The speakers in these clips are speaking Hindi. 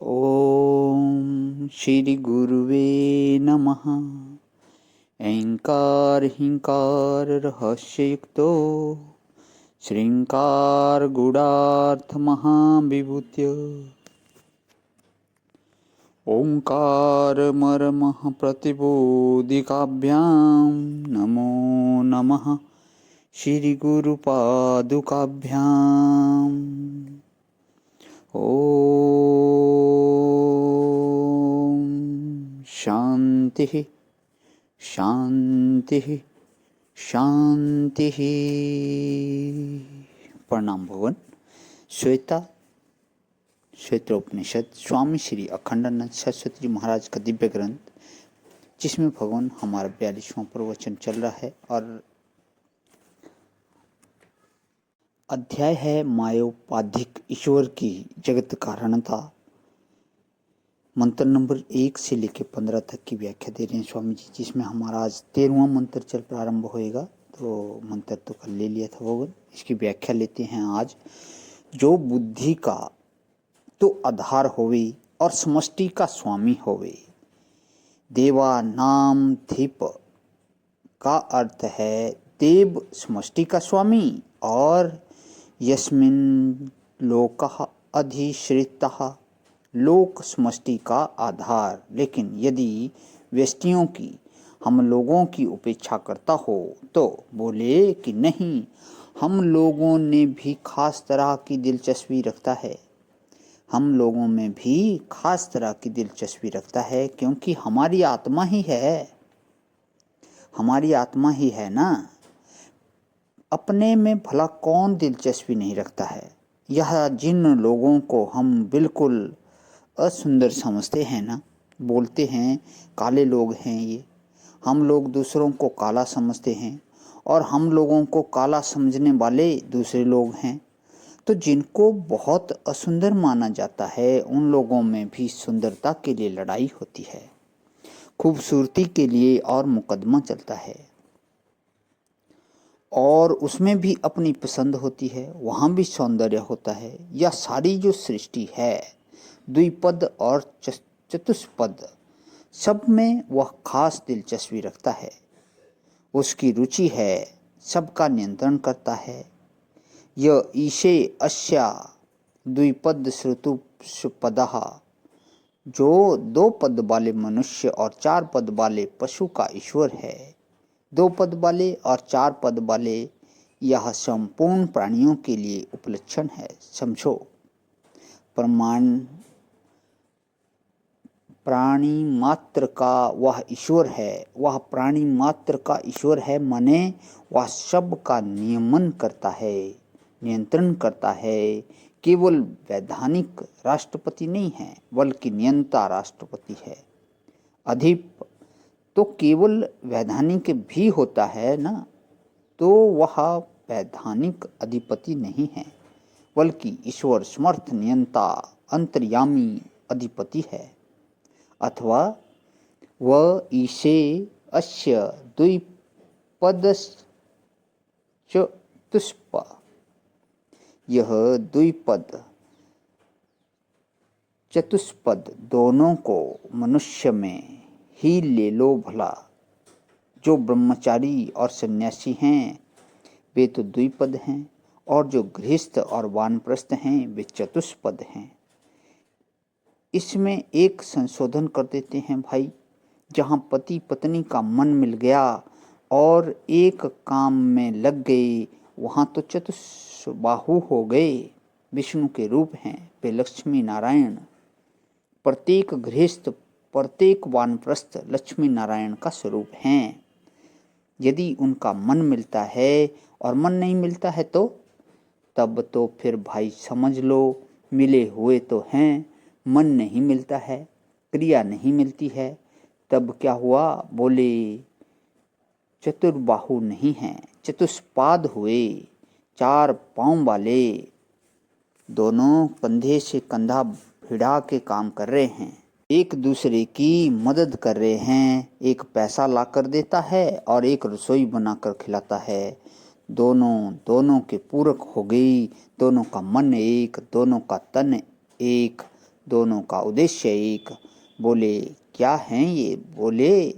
ॐ श्रीगुरुवे नमः। ऐङ्कार-हीङ्कार-रहस्ययुक्तो श्रीङ्कार-गुडार्थमहाविभूत्य ओङ्कारमर्मः प्रतिबोधिकाभ्यां नमो नमः श्रीगुरुपादुकाभ्याम्। ओम शांति शांति शांति। प्रणाम भवन। श्वेतोपनिषद स्वामी श्री अखंडानंद सरस्वती जी महाराज का दिव्य ग्रंथ, जिसमें भगवान हमारा 42वां प्रवचन चल रहा है और अध्याय है मायोपाधिक ईश्वर की जगत कारणता। मंत्र नंबर 1 से लेकर 15 तक की व्याख्या दे रहे हैं स्वामी जी, जिसमें हमारा आज 13वां मंत्र चल प्रारंभ होएगा। तो मंत्र तो कल ले लिया था भगवान, इसकी व्याख्या लेते हैं आज। जो बुद्धि का तो आधार होवे और समष्टि का स्वामी होवे, देवा नाम धीप का अर्थ है देव समष्टि का स्वामी और यस्मिन् लोकः अधिश्रितः लोक समष्टि का आधार। लेकिन यदि व्यष्टियों की हम लोगों की उपेक्षा करता हो तो बोले कि नहीं, हम लोगों ने भी खास तरह की दिलचस्पी रखता है, हम लोगों में भी खास तरह की दिलचस्पी रखता है, क्योंकि हमारी आत्मा ही है, हमारी आत्मा ही है ना। अपने में भला कौन दिलचस्पी नहीं रखता है। यह जिन लोगों को हम बिल्कुल असुंदर समझते हैं ना, बोलते हैं काले लोग हैं ये, हम लोग दूसरों को काला समझते हैं और हम लोगों को काला समझने वाले दूसरे लोग हैं। तो जिनको बहुत असुंदर माना जाता है, उन लोगों में भी सुंदरता के लिए लड़ाई होती है, खूबसूरती के लिए और मुकदमा चलता है, और उसमें भी अपनी पसंद होती है, वहाँ भी सौंदर्य होता है। यह सारी जो सृष्टि है, द्विपद और चतुष्पद, सब में वह खास दिलचस्पी रखता है, उसकी रुचि है, सबका नियंत्रण करता है। यह ईशे अस्या द्विपद श्रुतुपदः, जो 2 पद वाले मनुष्य और 4 पद वाले पशु का ईश्वर है। 2 पद वाले और 4 पद वाले यह संपूर्ण प्राणियों के लिए उपलक्षण है। समझो, प्राणी मात्र का वह ईश्वर है, वह प्राणी मात्र का ईश्वर है, माने वह सब का नियमन करता है, नियंत्रण करता है। केवल वैधानिक राष्ट्रपति नहीं है, बल्कि नियंता राष्ट्रपति है। अधिप तो केवल वैधानिक भी होता है ना, तो वह वैधानिक अधिपति नहीं है, बल्कि ईश्वर समर्थ नियंता अंतर्यामी अधिपति है। अथवा वह ईशे अस्य द्विपदश्चतुष्प, यह द्विपद चतुष्पद दोनों को मनुष्य में ही ले लो भला। जो ब्रह्मचारी और सन्यासी हैं वे तो द्विपद हैं, और जो गृहस्थ और वानप्रस्थ हैं वे चतुष्पद हैं। इसमें एक संशोधन कर देते हैं भाई, जहाँ पति पत्नी का मन मिल गया और एक काम में लग गए, वहाँ तो चतुष्बाहु हो गए, विष्णु के रूप हैं वे, लक्ष्मी नारायण। प्रत्येक गृहस्थ, प्रत्येक वानप्रस्थ लक्ष्मी नारायण का स्वरूप हैं। यदि उनका मन मिलता है और मन नहीं मिलता है तो तब तो फिर भाई समझ लो मिले हुए तो हैं, मन नहीं मिलता है, क्रिया नहीं मिलती है, तब क्या हुआ? बोले चतुर्बाहु नहीं हैं, चतुष्पाद हुए, 4 पांव वाले, दोनों कंधे से कंधा भिड़ा के काम कर रहे हैं, एक दूसरे की मदद कर रहे हैं। एक पैसा ला कर देता है और एक रसोई बनाकर खिलाता है। दोनों के पूरक हो गई, दोनों का मन एक, दोनों का तन एक, दोनों का उद्देश्य एक। बोले क्या हैं ये? बोले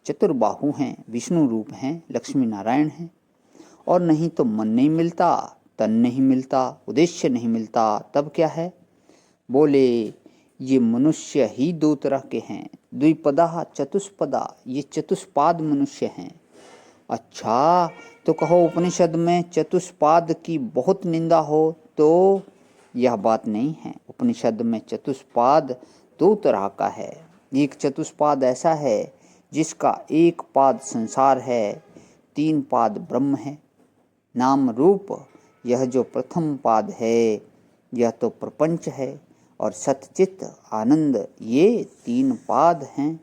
चतुर्बाहु हैं, विष्णु रूप हैं, लक्ष्मी नारायण हैं। और नहीं तो मन नहीं मिलता, तन नहीं मिलता, उद्देश्य नहीं मिलता, तब क्या है? बोले ये मनुष्य ही दो तरह के हैं, द्विपदा चतुष्पदा, ये चतुष्पाद मनुष्य हैं। अच्छा, तो कहो उपनिषद में चतुष्पाद की बहुत निंदा हो तो यह बात नहीं है। उपनिषद में चतुष्पाद दो तरह का है। एक चतुष्पाद ऐसा है जिसका एक पाद संसार है, तीन पाद ब्रह्म है, नाम रूप। यह जो प्रथम पाद है यह तो प्रपंच है, और सतचित आनंद ये तीन पाद हैं।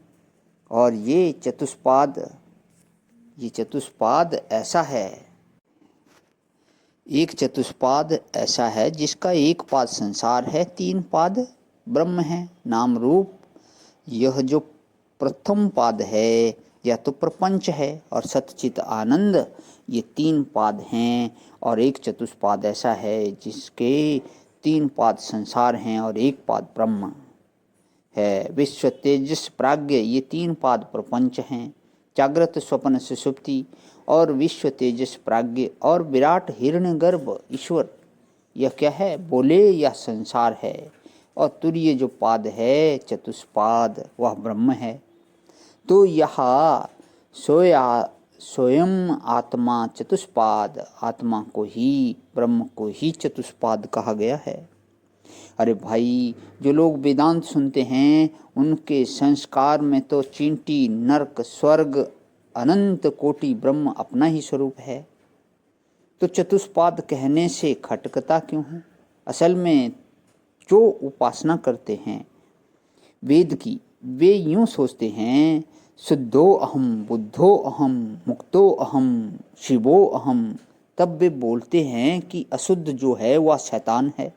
और ये चतुष्पाद ऐसा है, एक चतुष्पाद ऐसा है जिसका एक पाद संसार है, तीन पाद ब्रह्म है, नाम रूप। यह जो प्रथम पाद है यह तो प्रपंच है, और सतचित आनंद ये तीन पाद हैं। और एक चतुष्पाद ऐसा है जिसके तीन पाद संसार हैं और एक पाद ब्रह्म है। विश्व तेजस प्राज्ञ ये तीन पाद प्रपंच हैं। जागृत स्वप्न सुषुप्ति और विश्व तेजस प्राज्ञ और विराट हिरण्यगर्भ ईश्वर, यह क्या है? बोले यह संसार है। और तुरीय जो पाद है चतुष्पाद वह ब्रह्म है। तो यह स्वयं आत्मा चतुष्पाद, आत्मा को ही, ब्रह्म को ही चतुष्पाद कहा गया है। अरे भाई, जो लोग वेदांत सुनते हैं उनके संस्कार में तो चींटी, नरक, स्वर्ग, अनंत कोटि ब्रह्म अपना ही स्वरूप है। तो चतुष्पाद कहने से खटकता क्यों है? असल में जो उपासना करते हैं वेद की, वे यूं सोचते हैं शुद्धो अहम, बुद्धो अहम, मुक्तो अहम, शिवो अहम। तब वे बोलते हैं कि अशुद्ध जो है वह शैतान है,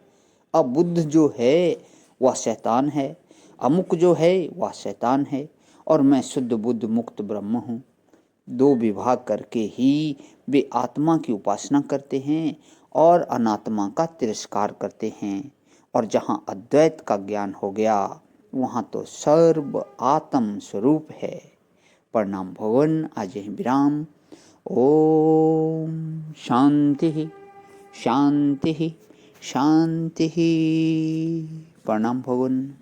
अबुद्ध जो है वह शैतान है, अमुक जो है वह शैतान है, और मैं शुद्ध बुद्ध मुक्त ब्रह्म हूँ। दो विभाग करके ही वे आत्मा की उपासना करते हैं और अनात्मा का तिरस्कार करते हैं। और जहाँ अद्वैत का ज्ञान हो गया वहाँ तो सर्व आत्म स्वरूप है। प्रणाम भगवान। आज यहीं विराम। ओम शांति शांति शांति। प्रणाम भगवान।